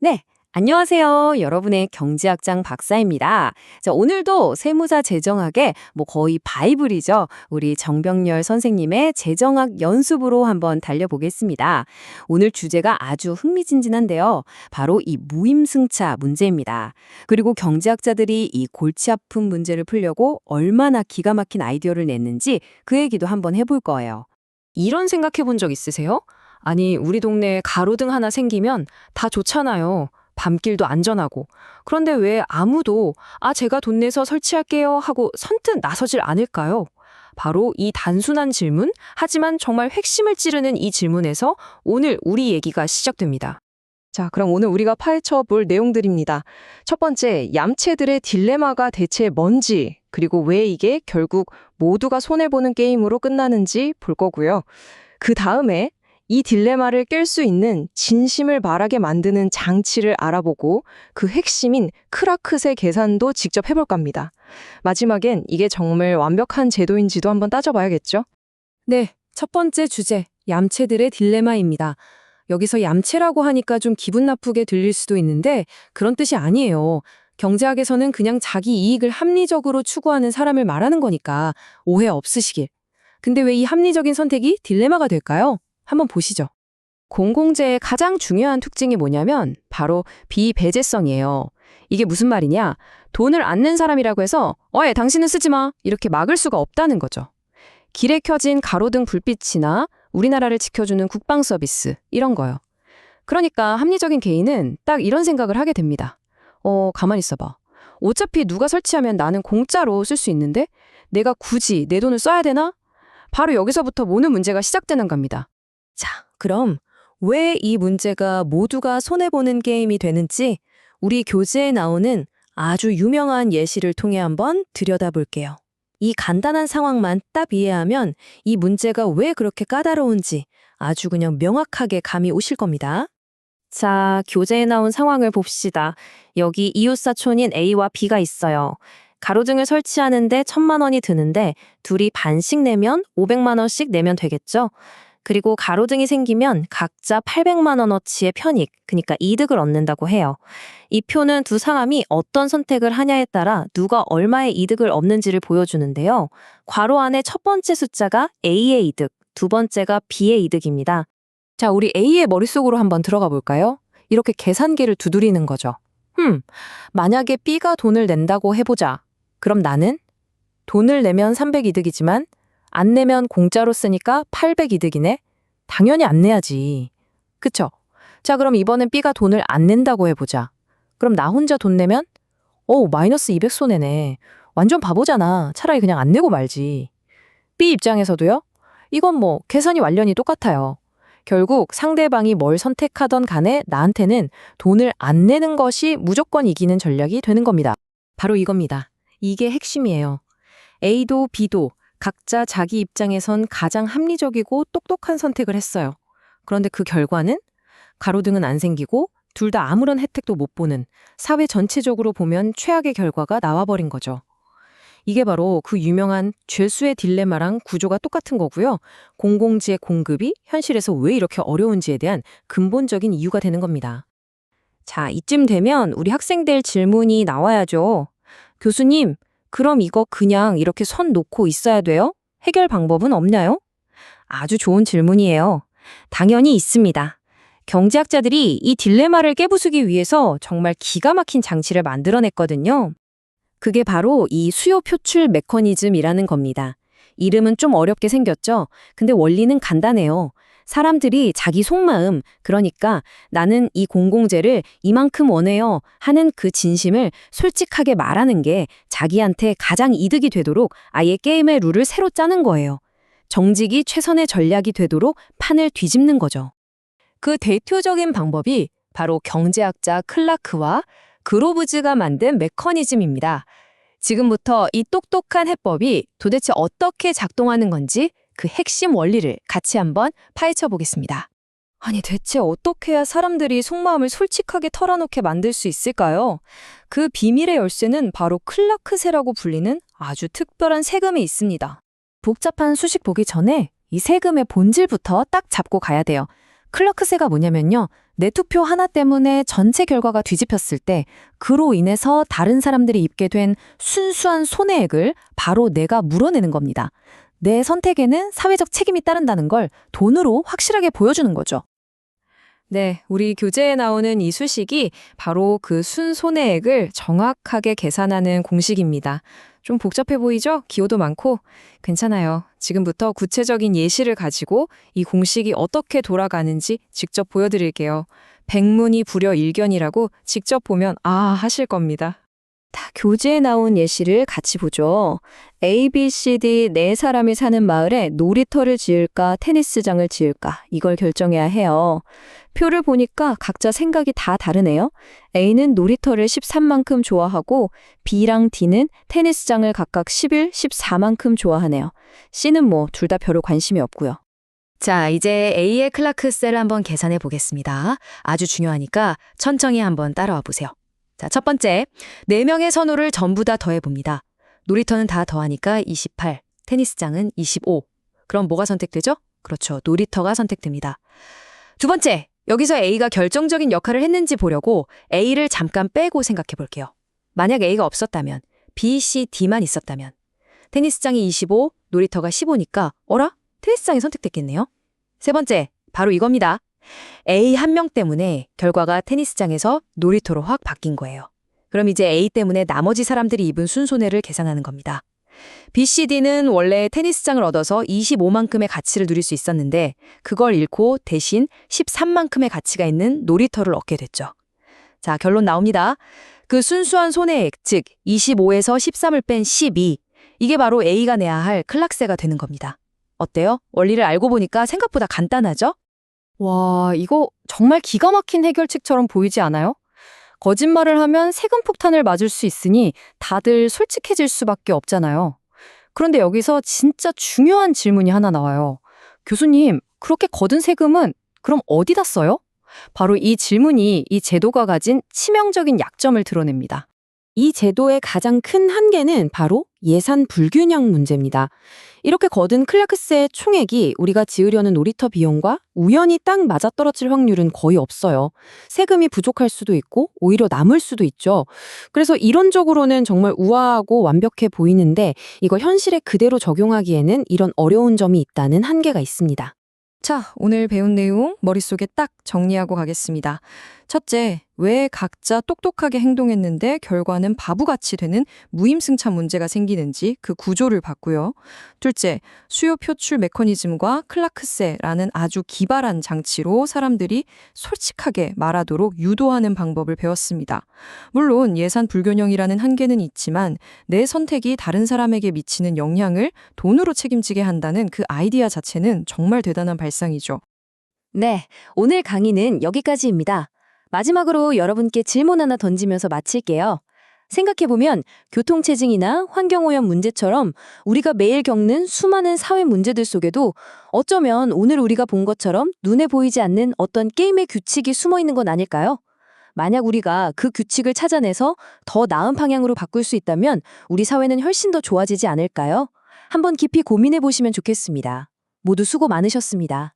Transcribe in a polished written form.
네, 안녕하세요. 여러분의 경제학장 박사입니다. 자, 오늘도 세무사 재정학의 거의 바이블이죠. 우리 정병열 선생님의 재정학 연습으로 한번 달려보겠습니다. 오늘 주제가 아주 흥미진진한데요. 바로 이 무임승차 문제입니다. 그리고 경제학자들이 이 골치 아픈 문제를 풀려고 얼마나 기가 막힌 아이디어를 냈는지 그 얘기도 한번 해볼 거예요. 이런 생각해 본 적 있으세요? 아니, 우리 동네에 가로등 하나 생기면 다 좋잖아요. 밤길도 안전하고. 그런데 왜 아무도 제가 돈 내서 설치할게요 하고 선뜻 나서질 않을까요? 바로 이 단순한 질문, 하지만 정말 핵심을 찌르는 이 질문에서 오늘 우리 얘기가 시작됩니다. 자, 그럼 오늘 우리가 파헤쳐 볼 내용들입니다. 첫 번째, 얌체들의 딜레마가 대체 뭔지, 그리고 왜 이게 결국 모두가 손해보는 게임으로 끝나는지 볼 거고요. 그 다음에 이 딜레마를 깰 수 있는 진심을 말하게 만드는 장치를 알아보고 그 핵심인 크라크세 계산도 직접 해볼 겁니다. 마지막엔 이게 정말 완벽한 제도인지도 한번 따져봐야겠죠? 네, 첫 번째 주제, 얌체들의 딜레마입니다. 여기서 얌체라고 하니까 좀 기분 나쁘게 들릴 수도 있는데 그런 뜻이 아니에요. 경제학에서는 그냥 자기 이익을 합리적으로 추구하는 사람을 말하는 거니까 오해 없으시길. 근데 왜 이 합리적인 선택이 딜레마가 될까요? 한번 보시죠. 공공재의 가장 중요한 특징이 뭐냐면 바로 비배제성이에요. 이게 무슨 말이냐? 돈을 안 낸 사람이라고 해서 당신은 쓰지 마 이렇게 막을 수가 없다는 거죠. 길에 켜진 가로등 불빛이나 우리나라를 지켜주는 국방 서비스 이런 거요. 그러니까 합리적인 개인은 딱 이런 생각을 하게 됩니다. 가만히 있어봐. 어차피 누가 설치하면 나는 공짜로 쓸 수 있는데 내가 굳이 내 돈을 써야 되나? 바로 여기서부터 모든 문제가 시작되는 겁니다. 자, 그럼 왜 이 문제가 모두가 손해보는 게임이 되는지 우리 교재에 나오는 아주 유명한 예시를 통해 한번 들여다볼게요. 이 간단한 상황만 딱 이해하면 이 문제가 왜 그렇게 까다로운지 아주 그냥 명확하게 감이 오실 겁니다. 자, 교재에 나온 상황을 봅시다. 여기 이웃사촌인 A와 B가 있어요. 가로등을 설치하는데 1,000만 원이 드는데 둘이 반씩 내면 500만 원씩 내면 되겠죠? 그리고 가로등이 생기면 각자 800만 원어치의 편익, 그러니까 이득을 얻는다고 해요. 이 표는 두 사람이 어떤 선택을 하냐에 따라 누가 얼마의 이득을 얻는지를 보여주는데요. 괄호 안에 첫 번째 숫자가 A의 이득, 두 번째가 B의 이득입니다. 자, 우리 A의 머릿속으로 한번 들어가 볼까요? 이렇게 계산기를 두드리는 거죠. 만약에 B가 돈을 낸다고 해보자. 그럼 나는 돈을 내면 300 이득이지만 안 내면 공짜로 쓰니까 800 이득이네? 당연히 안 내야지. 그쵸? 자, 그럼 이번엔 B가 돈을 안 낸다고 해보자. 그럼 나 혼자 돈 내면? 마이너스 200 손해네. 완전 바보잖아. 차라리 그냥 안 내고 말지. B 입장에서도요? 이건 계산이 완전히 똑같아요. 결국 상대방이 뭘 선택하던 간에 나한테는 돈을 안 내는 것이 무조건 이기는 전략이 되는 겁니다. 바로 이겁니다. 이게 핵심이에요. A도 B도 각자 자기 입장에선 가장 합리적이고 똑똑한 선택을 했어요. 그런데 그 결과는 가로등은 안 생기고 둘 다 아무런 혜택도 못 보는 사회 전체적으로 보면 최악의 결과가 나와버린 거죠. 이게 바로 그 유명한 죄수의 딜레마랑 구조가 똑같은 거고요. 공공지의 공급이 현실에서 왜 이렇게 어려운지에 대한 근본적인 이유가 되는 겁니다. 자, 이쯤 되면 우리 학생들 질문이 나와야죠. 교수님, 그럼 이거 그냥 이렇게 선 놓고 있어야 돼요? 해결 방법은 없나요? 아주 좋은 질문이에요. 당연히 있습니다. 경제학자들이 이 딜레마를 깨부수기 위해서 정말 기가 막힌 장치를 만들어냈거든요. 그게 바로 이 수요 표출 메커니즘이라는 겁니다. 이름은 좀 어렵게 생겼죠? 근데 원리는 간단해요. 사람들이 자기 속마음, 그러니까 나는 이 공공재를 이만큼 원해요 하는 그 진심을 솔직하게 말하는 게 자기한테 가장 이득이 되도록 아예 게임의 룰을 새로 짜는 거예요. 정직이 최선의 전략이 되도록 판을 뒤집는 거죠. 그 대표적인 방법이 바로 경제학자 클라크와 그로브즈가 만든 메커니즘입니다. 지금부터 이 똑똑한 해법이 도대체 어떻게 작동하는 건지 그 핵심 원리를 같이 한번 파헤쳐 보겠습니다. 아니, 대체 어떻게 해야 사람들이 속마음을 솔직하게 털어놓게 만들 수 있을까요? 그 비밀의 열쇠는 바로 클라크세라고 불리는 아주 특별한 세금이 있습니다. 복잡한 수식 보기 전에 이 세금의 본질부터 딱 잡고 가야 돼요. 클라크세가 뭐냐면요. 내 투표 하나 때문에 전체 결과가 뒤집혔을 때 그로 인해서 다른 사람들이 입게 된 순수한 손해액을 바로 내가 물어내는 겁니다. 내 선택에는 사회적 책임이 따른다는 걸 돈으로 확실하게 보여주는 거죠. 네, 우리 교재에 나오는 이 수식이 바로 그 순손해액을 정확하게 계산하는 공식입니다. 좀 복잡해 보이죠? 기호도 많고. 괜찮아요. 지금부터 구체적인 예시를 가지고 이 공식이 어떻게 돌아가는지 직접 보여드릴게요. 백문이 불여일견이라고 직접 보면 하실 겁니다. 교재에 나온 예시를 같이 보죠. A, B, C, D 네 사람이 사는 마을에 놀이터를 지을까 테니스장을 지을까 이걸 결정해야 해요. 표를 보니까 각자 생각이 다 다르네요. A는 놀이터를 13만큼 좋아하고 B랑 D는 테니스장을 각각 11, 14만큼 좋아하네요. C는 둘 다 별로 관심이 없고요. 자, 이제 A의 클라크세를 한번 계산해 보겠습니다. 아주 중요하니까 천천히 한번 따라와 보세요. 자, 첫 번째, 4명의 선호를 전부 다 더해봅니다. 놀이터는 다 더하니까 28, 테니스장은 25. 그럼 뭐가 선택되죠? 그렇죠, 놀이터가 선택됩니다. 두 번째, 여기서 A가 결정적인 역할을 했는지 보려고 A를 잠깐 빼고 생각해 볼게요. 만약 A가 없었다면, B, C, D만 있었다면, 테니스장이 25, 놀이터가 15니까 어라? 테니스장이 선택됐겠네요. 세 번째, 바로 이겁니다. A 한 명 때문에 결과가 테니스장에서 놀이터로 확 바뀐 거예요. 그럼 이제 A 때문에 나머지 사람들이 입은 순손해를 계산하는 겁니다. B, C, D는 원래 테니스장을 얻어서 25만큼의 가치를 누릴 수 있었는데 그걸 잃고 대신 13만큼의 가치가 있는 놀이터를 얻게 됐죠. 자, 결론 나옵니다. 그 순수한 손해액, 즉 25에서 13을 뺀 12, 이게 바로 A가 내야 할 클락세가 되는 겁니다. 어때요? 원리를 알고 보니까 생각보다 간단하죠? 와, 이거 정말 기가 막힌 해결책처럼 보이지 않아요? 거짓말을 하면 세금 폭탄을 맞을 수 있으니 다들 솔직해질 수밖에 없잖아요. 그런데 여기서 진짜 중요한 질문이 하나 나와요. 교수님, 그렇게 거둔 세금은 그럼 어디다 써요? 바로 이 질문이 이 제도가 가진 치명적인 약점을 드러냅니다. 이 제도의 가장 큰 한계는 바로 예산 불균형 문제입니다. 이렇게 거둔 클라크세의 총액이 우리가 지으려는 놀이터 비용과 우연히 딱 맞아떨어질 확률은 거의 없어요. 세금이 부족할 수도 있고 오히려 남을 수도 있죠. 그래서 이론적으로는 정말 우아하고 완벽해 보이는데 이걸 현실에 그대로 적용하기에는 이런 어려운 점이 있다는 한계가 있습니다. 자, 오늘 배운 내용 머릿속에 딱 정리하고 가겠습니다. 첫째, 왜 각자 똑똑하게 행동했는데 결과는 바보같이 되는 무임승차 문제가 생기는지 그 구조를 봤고요. 둘째, 수요 표출 메커니즘과 클라크세라는 아주 기발한 장치로 사람들이 솔직하게 말하도록 유도하는 방법을 배웠습니다. 물론 예산 불균형이라는 한계는 있지만 내 선택이 다른 사람에게 미치는 영향을 돈으로 책임지게 한다는 그 아이디어 자체는 정말 대단한 발상이죠. 네, 오늘 강의는 여기까지입니다. 마지막으로 여러분께 질문 하나 던지면서 마칠게요. 생각해보면 교통체증이나 환경오염 문제처럼 우리가 매일 겪는 수많은 사회 문제들 속에도 어쩌면 오늘 우리가 본 것처럼 눈에 보이지 않는 어떤 게임의 규칙이 숨어 있는 건 아닐까요? 만약 우리가 그 규칙을 찾아내서 더 나은 방향으로 바꿀 수 있다면 우리 사회는 훨씬 더 좋아지지 않을까요? 한번 깊이 고민해 보시면 좋겠습니다. 모두 수고 많으셨습니다.